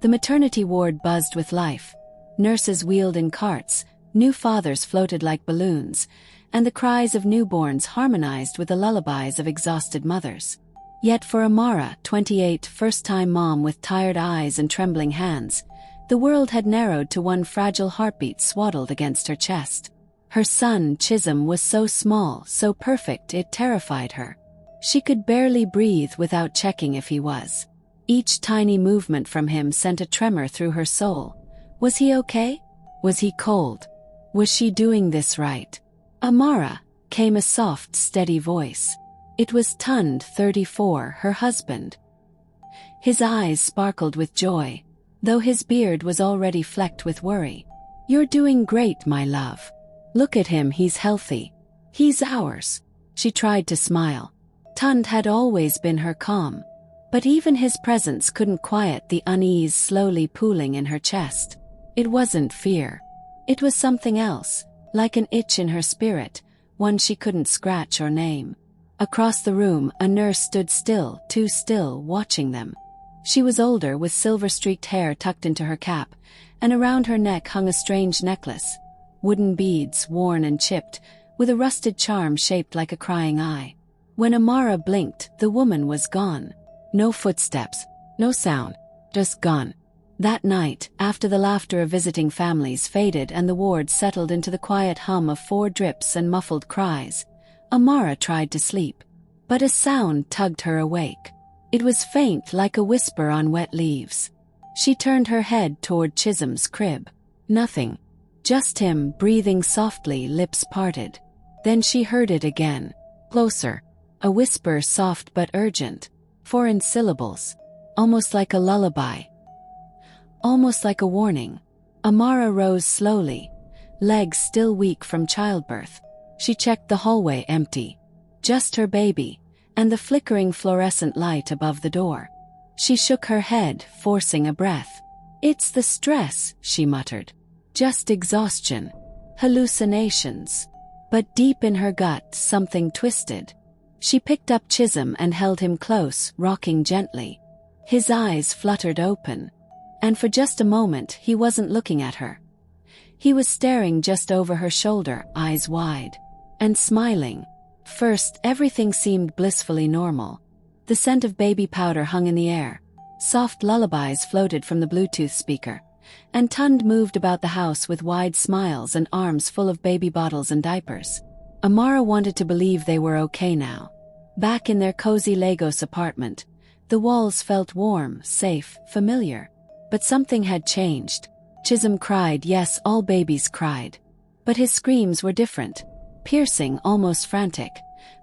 The maternity ward buzzed with life. Nurses wheeled in carts, new fathers floated like balloons, and the cries of newborns harmonized with the lullabies of exhausted mothers. Yet for Amara, 28, first-time mom with tired eyes and trembling hands, the world had narrowed to one fragile heartbeat swaddled against her chest. Her son, Chisholm, was so small, so perfect, it terrified her. She could barely breathe without checking if he was. Each tiny movement from him sent a tremor through her soul. Was he okay? Was he cold? Was she doing this right? Amara, came a soft, steady voice. It was Tund, 34, her husband. His eyes sparkled with joy, though his beard was already flecked with worry. "You're doing great, my love. Look at him, he's healthy. He's ours." She tried to smile. Tund had always been her calm, but even his presence couldn't quiet the unease slowly pooling in her chest. It wasn't fear. It was something else, like an itch in her spirit, one she couldn't scratch or name. Across the room, a nurse stood still, too still, watching them. She was older, with silver-streaked hair tucked into her cap, and around her neck hung a strange necklace. Wooden beads, worn and chipped, with a rusted charm shaped like a crying eye. When Amara blinked, the woman was gone. No footsteps, no sound, just gone. That night, after the laughter of visiting families faded and the ward settled into the quiet hum of 4 drips and muffled cries, Amara tried to sleep. But a sound tugged her awake. It was faint, like a whisper on wet leaves. She turned her head toward Chisholm's crib. Nothing. Just him, breathing softly, lips parted. Then she heard it again. Closer. A whisper, soft but urgent. 4 in syllables. Almost like a lullaby. Almost like a warning. Amara rose slowly, legs still weak from childbirth. She checked the hallway, empty. Just her baby, and the flickering fluorescent light above the door. She shook her head, forcing a breath. "It's the stress," she muttered. "Just exhaustion. Hallucinations." But deep in her gut, something twisted. She picked up Chisholm and held him close, rocking gently. His eyes fluttered open. And for just a moment, he wasn't looking at her. He was staring just over her shoulder, eyes wide. And smiling. First, everything seemed blissfully normal. The scent of baby powder hung in the air. Soft lullabies floated from the Bluetooth speaker. And Tund moved about the house with wide smiles and arms full of baby bottles and diapers. Amara wanted to believe they were okay now. Back in their cozy Lagos apartment, the walls felt warm, safe, familiar. But something had changed. Chisholm cried, yes, all babies cried. But his screams were different. Piercing, almost frantic.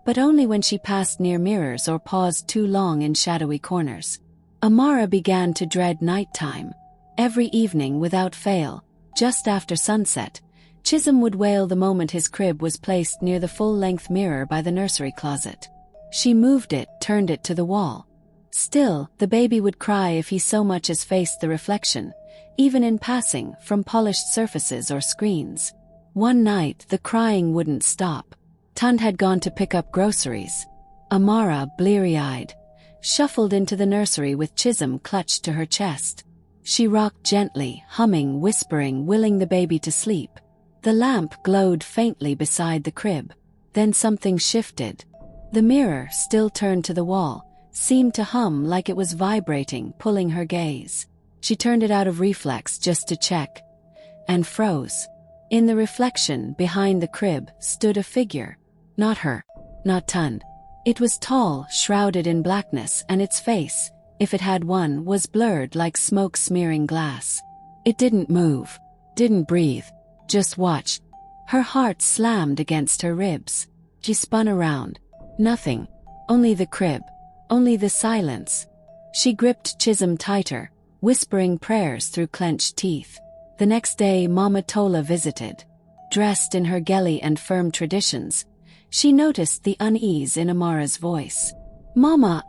But only when she passed near mirrors or paused too long in shadowy corners. Amara began to dread nighttime. Every evening, without fail, just after sunset, Chisholm would wail the moment his crib was placed near the full-length mirror by the nursery closet. She moved it, turned it to the wall. Still, the baby would cry if he so much as faced the reflection, even in passing, from polished surfaces or screens. One night, the crying wouldn't stop. Tund had gone to pick up groceries. Amara, bleary-eyed, shuffled into the nursery with Chisholm clutched to her chest. She rocked gently, humming, whispering, willing the baby to sleep. The lamp glowed faintly beside the crib. Then something shifted. The mirror, still turned to the wall, seemed to hum like it was vibrating, pulling her gaze. She turned it out of reflex just to check, and froze. In the reflection, behind the crib, stood a figure. Not her. Not Tund. It was tall, shrouded in blackness, and its face, if it had one, was blurred like smoke-smearing glass. It didn't move. Didn't breathe. Just watched. Her heart slammed against her ribs. She spun around. Nothing. Only the crib. Only the silence. She gripped Chisholm tighter, whispering prayers through clenched teeth. The next day, Mama Tola visited. Dressed in her geli and firm traditions, she noticed the unease in Amara's voice. "Mama,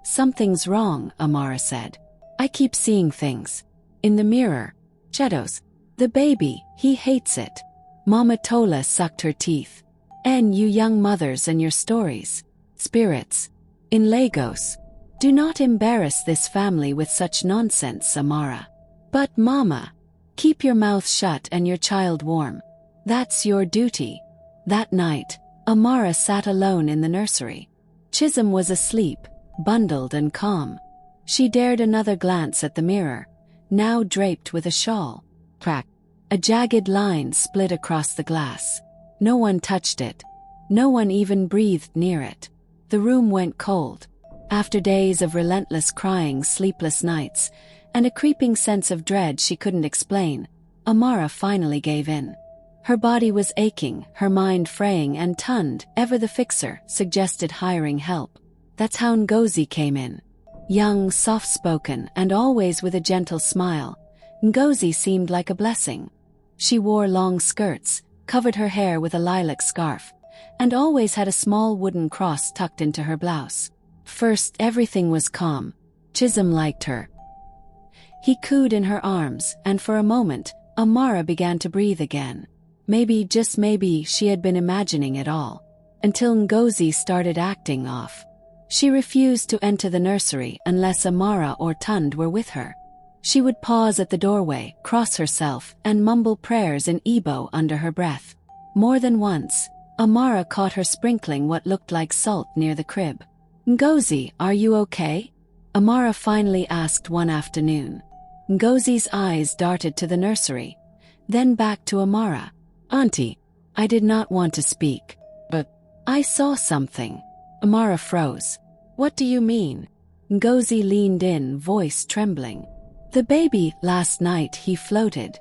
something's wrong," Amara said. "I keep seeing things. In the mirror. Shadows. The baby, he hates it." Mama Tola sucked her teeth. "And you young mothers and your stories. Spirits. In Lagos. Do not embarrass this family with such nonsense, Amara." But Mama, keep your mouth shut and your child warm. That's your duty. That night, Amara sat alone in the nursery. Chisholm was asleep, bundled and calm. She dared another glance at the mirror, now draped with a shawl. Crack! A jagged line split across the glass. No one touched it. No one even breathed near it. The room went cold. After days of relentless crying, sleepless nights, and a creeping sense of dread she couldn't explain, Amara finally gave in. Her body was aching, her mind fraying, and Tund, ever the fixer, suggested hiring help. That's how Ngozi came in. Young, soft-spoken, and always with a gentle smile, Ngozi seemed like a blessing. She wore long skirts, covered her hair with a lilac scarf, and always had a small wooden cross tucked into her blouse. First, everything was calm. Chisholm liked her. He cooed in her arms, and for a moment, Amara began to breathe again. Maybe, just maybe, she had been imagining it all. Until Ngozi started acting off. She refused to enter the nursery unless Amara or Tund were with her. She would pause at the doorway, cross herself, and mumble prayers in Igbo under her breath. More than once, Amara caught her sprinkling what looked like salt near the crib. "Ngozi, are you okay?" Amara finally asked one afternoon. Ngozi's eyes darted to the nursery, then back to Amara. "Auntie, I did not want to speak, but I saw something." Amara froze. "What do you mean?" Ngozi leaned in, voice trembling. "The baby, last night he floated.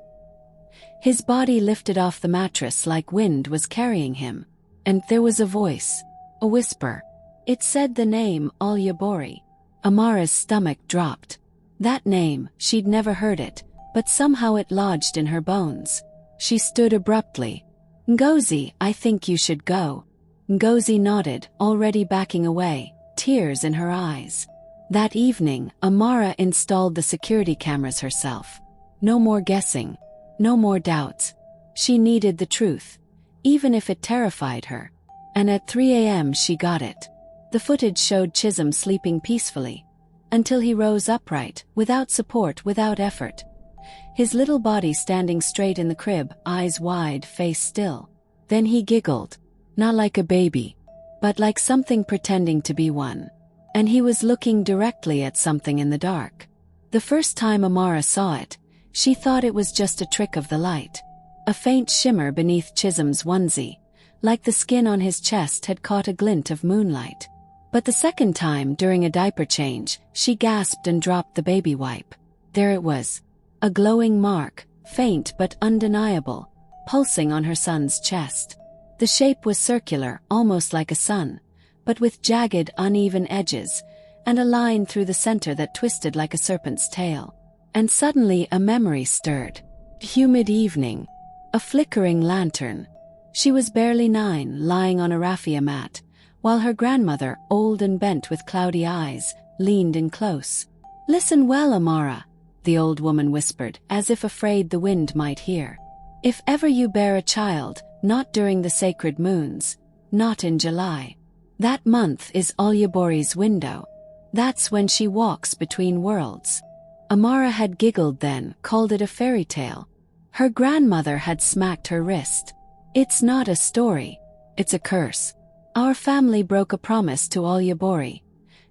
His body lifted off the mattress like wind was carrying him. And there was a voice, a whisper. It said the name Olubori." Amara's stomach dropped. That name, she'd never heard it, but somehow it lodged in her bones. She stood abruptly. "Ngozi, I think you should go." Ngozi nodded, already backing away, tears in her eyes. That evening, Amara installed the security cameras herself. No more guessing. No more doubts. She needed the truth, even if it terrified her. And at 3 a.m. she got it. The footage showed Chisholm sleeping peacefully, until he rose upright, without support, without effort. His little body standing straight in the crib, eyes wide, face still. Then he giggled. Not like a baby, but like something pretending to be one. And he was looking directly at something in the dark. The first time Amara saw it, she thought it was just a trick of the light. A faint shimmer beneath Chisholm's onesie, like the skin on his chest had caught a glint of moonlight. But the second time, during a diaper change, she gasped and dropped the baby wipe. There it was. A glowing mark, faint but undeniable, pulsing on her son's chest. The shape was circular, almost like a sun, but with jagged, uneven edges, and a line through the center that twisted like a serpent's tail. And suddenly a memory stirred. Humid evening. A flickering lantern. She was barely 9, lying on a raffia mat, while her grandmother, old and bent with cloudy eyes, leaned in close. "Listen well, Amara," the old woman whispered, as if afraid the wind might hear. "If ever you bear a child, not during the sacred moons, not in July. That month is Olubori's window. That's when she walks between worlds." Amara had giggled then, called it a fairy tale. Her grandmother had smacked her wrist. "It's not a story. It's a curse. Our family broke a promise to Olubori,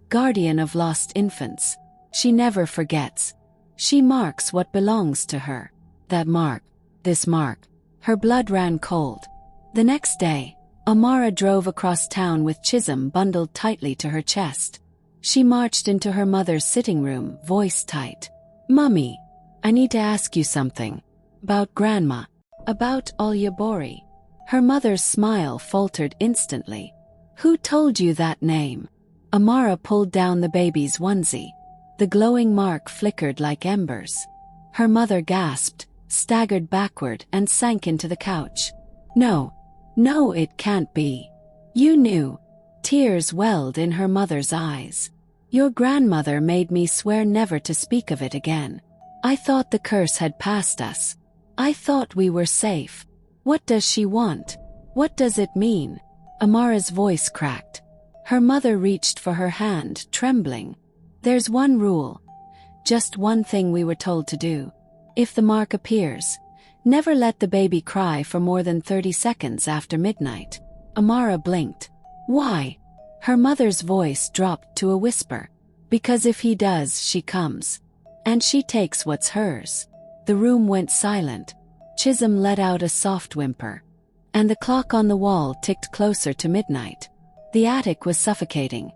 guardian of lost infants. She never forgets. She marks what belongs to her. That mark. This mark." Her blood ran cold. The next day, Amara drove across town with Chisholm bundled tightly to her chest. She marched into her mother's sitting room, voice tight. "Mummy, I need to ask you something. About Grandma. About Olubori." Her mother's smile faltered instantly. "Who told you that name?" Amara pulled down the baby's onesie. The glowing mark flickered like embers. Her mother gasped, staggered backward, and sank into the couch. "No. No, it can't be. You knew." Tears welled in her mother's eyes. "Your grandmother made me swear never to speak of it again. I thought the curse had passed us. I thought we were safe. What does she want? What does it mean?" Amara's voice cracked. Her mother reached for her hand, trembling. "There's one rule. Just one thing we were told to do. If the mark appears, never let the baby cry for more than 30 seconds after midnight. Amara blinked. Why? Her mother's voice dropped to a whisper. Because if he does, she comes. And she takes what's hers. The room went silent. Chisholm let out a soft whimper. And the clock on the wall ticked closer to midnight. The attic was suffocating.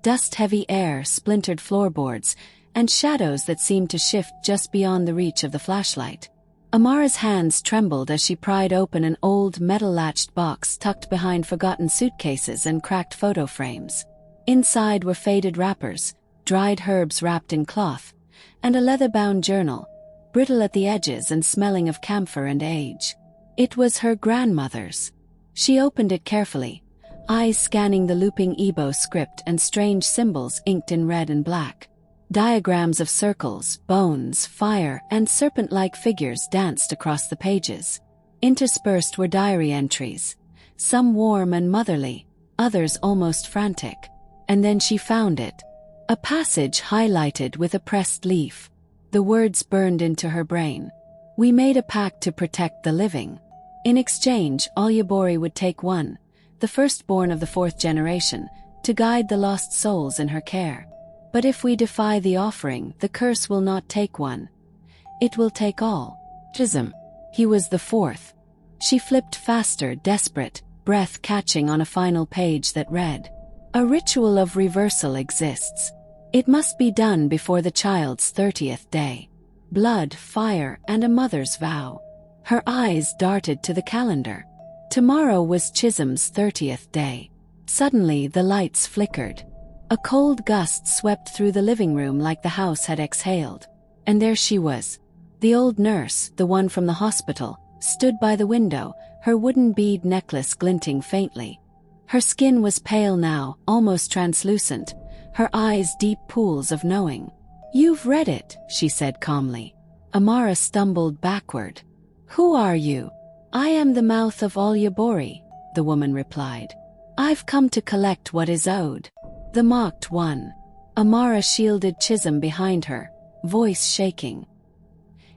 Dust-heavy air, splintered floorboards, and shadows that seemed to shift just beyond the reach of the flashlight. Amara's hands trembled as she pried open an old metal-latched box tucked behind forgotten suitcases and cracked photo frames. Inside were faded wrappers, dried herbs wrapped in cloth, and a leather-bound journal, brittle at the edges and smelling of camphor and age. It was her grandmother's. She opened it carefully, eyes scanning the looping Igbo script and strange symbols inked in red and black. Diagrams of circles, bones, fire, and serpent-like figures danced across the pages. Interspersed were diary entries, some warm and motherly, others almost frantic. And then she found it. A passage highlighted with a pressed leaf. The words burned into her brain. We made a pact to protect the living. In exchange, Olubori would take one, the firstborn of the 4th generation, to guide the lost souls in her care. But if we defy the offering, the curse will not take one. It will take all. Chisholm. He was the 4th. She flipped faster, desperate, breath catching on a final page that read, "A ritual of reversal exists. It must be done before the child's 30th day. Blood, fire, and a mother's vow." Her eyes darted to the calendar. Tomorrow was Chisholm's 30th day. Suddenly the lights flickered. A cold gust swept through the living room like the house had exhaled. And there she was. The old nurse, the one from the hospital, stood by the window, her wooden bead necklace glinting faintly. Her skin was pale now, almost translucent, her eyes deep pools of knowing. "You've read it," she said calmly. Amara stumbled backward. "Who are you?" "I am the mouth of Olubori," the woman replied. "I've come to collect what is owed." The mocked one. Amara shielded Chisholm behind her, voice shaking.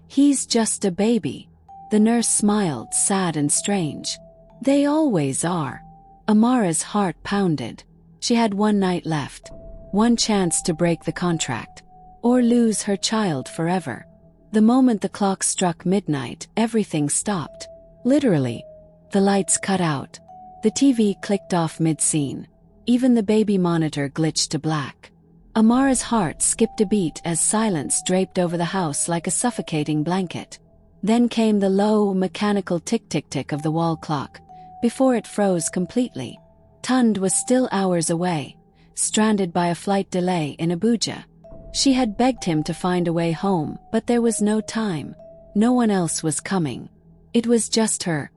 "He's just a baby." The nurse smiled, sad and strange. "They always are." Amara's heart pounded. She had one night left. One chance to break the contract. Or lose her child forever. The moment the clock struck midnight, everything stopped. Literally. The lights cut out. The TV clicked off mid-scene. Even the baby monitor glitched to black. Amara's heart skipped a beat as silence draped over the house like a suffocating blanket. Then came the low, mechanical tick-tick-tick of the wall clock, before it froze completely. Tund was still hours away, stranded by a flight delay in Abuja. She had begged him to find a way home, but there was no time. No one else was coming. It was just her.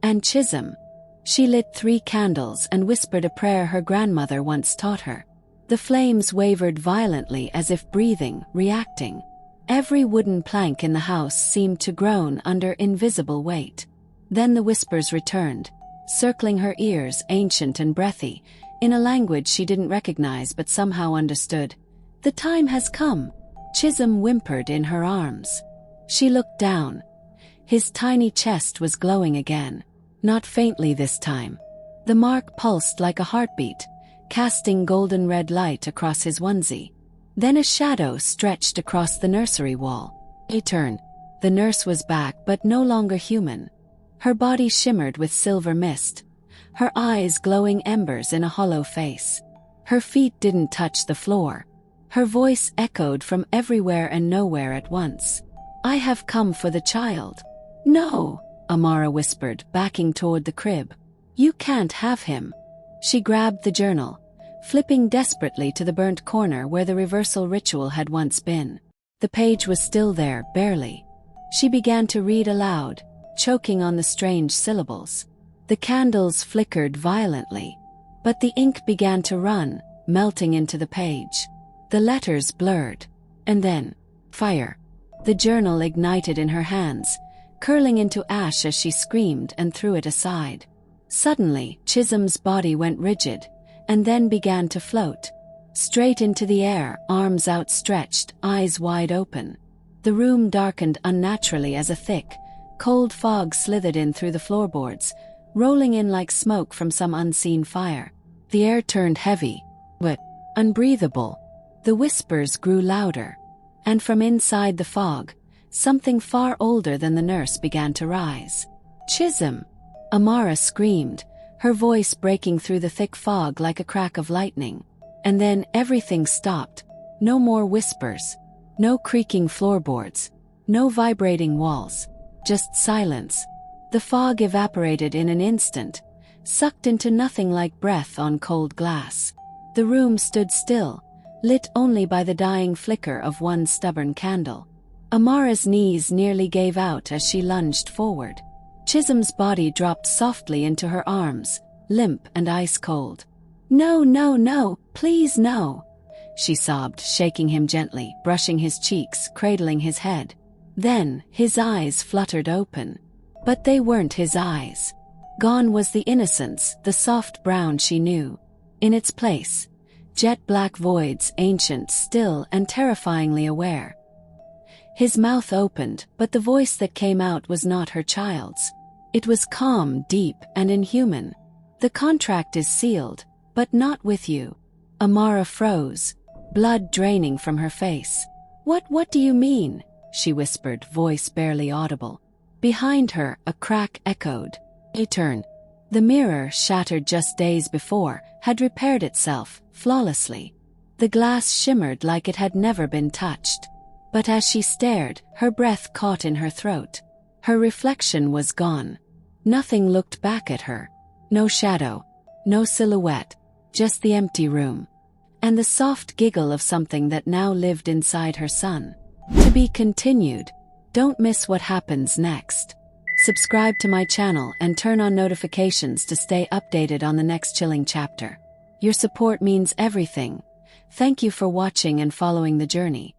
And Chisholm. She lit 3 candles and whispered a prayer her grandmother once taught her. The flames wavered violently as if breathing, reacting. Every wooden plank in the house seemed to groan under invisible weight. Then the whispers returned, circling her ears, ancient and breathy, in a language she didn't recognize but somehow understood. "The time has come." Chisholm whimpered in her arms. She looked down. His tiny chest was glowing again. Not faintly this time. The mark pulsed like a heartbeat, casting golden red light across his onesie. Then a shadow stretched across the nursery wall. He turned. The nurse was back, but no longer human. Her body shimmered with silver mist, her eyes glowing embers in a hollow face. Her feet didn't touch the floor. Her voice echoed from everywhere and nowhere at once. "I have come for the child." "No," Amara whispered, backing toward the crib. "You can't have him." She grabbed the journal, flipping desperately to the burnt corner where the reversal ritual had once been. The page was still there, barely. She began to read aloud, choking on the strange syllables. The candles flickered violently, but the ink began to run, melting into the page. The letters blurred. And then, fire. The journal ignited in her hands, curling into ash as she screamed and threw it aside. Suddenly, Chisholm's body went rigid, and then began to float. Straight into the air, arms outstretched, eyes wide open. The room darkened unnaturally as a thick, cold fog slithered in through the floorboards, rolling in like smoke from some unseen fire. The air turned heavy, wet, unbreathable. The whispers grew louder, and from inside the fog, something far older than the nurse began to rise. "Chisholm!" Amara screamed, her voice breaking through the thick fog like a crack of lightning. And then everything stopped. No more whispers. No creaking floorboards. No vibrating walls. Just silence. The fog evaporated in an instant, sucked into nothing like breath on cold glass. The room stood still, lit only by the dying flicker of one stubborn candle. Amara's knees nearly gave out as she lunged forward. Chisholm's body dropped softly into her arms, limp and ice-cold. "No, no, no, please no," she sobbed, shaking him gently, brushing his cheeks, cradling his head. Then, his eyes fluttered open. But they weren't his eyes. Gone was the innocence, the soft brown she knew. In its place, jet-black voids, ancient, still, and terrifyingly aware. His mouth opened, but the voice that came out was not her child's. It was calm, deep, and inhuman. "The contract is sealed, but not with you." Amara froze, blood draining from her face. What do you mean?" she whispered, voice barely audible. Behind her, a crack echoed. A turn. The mirror, shattered just days before, had repaired itself, flawlessly. The glass shimmered like it had never been touched. But as she stared, her breath caught in her throat. Her reflection was gone. Nothing looked back at her. No shadow. No silhouette. Just the empty room. And the soft giggle of something that now lived inside her son. To be continued. Don't miss what happens next. Subscribe to my channel and turn on notifications to stay updated on the next chilling chapter. Your support means everything. Thank you for watching and following the journey.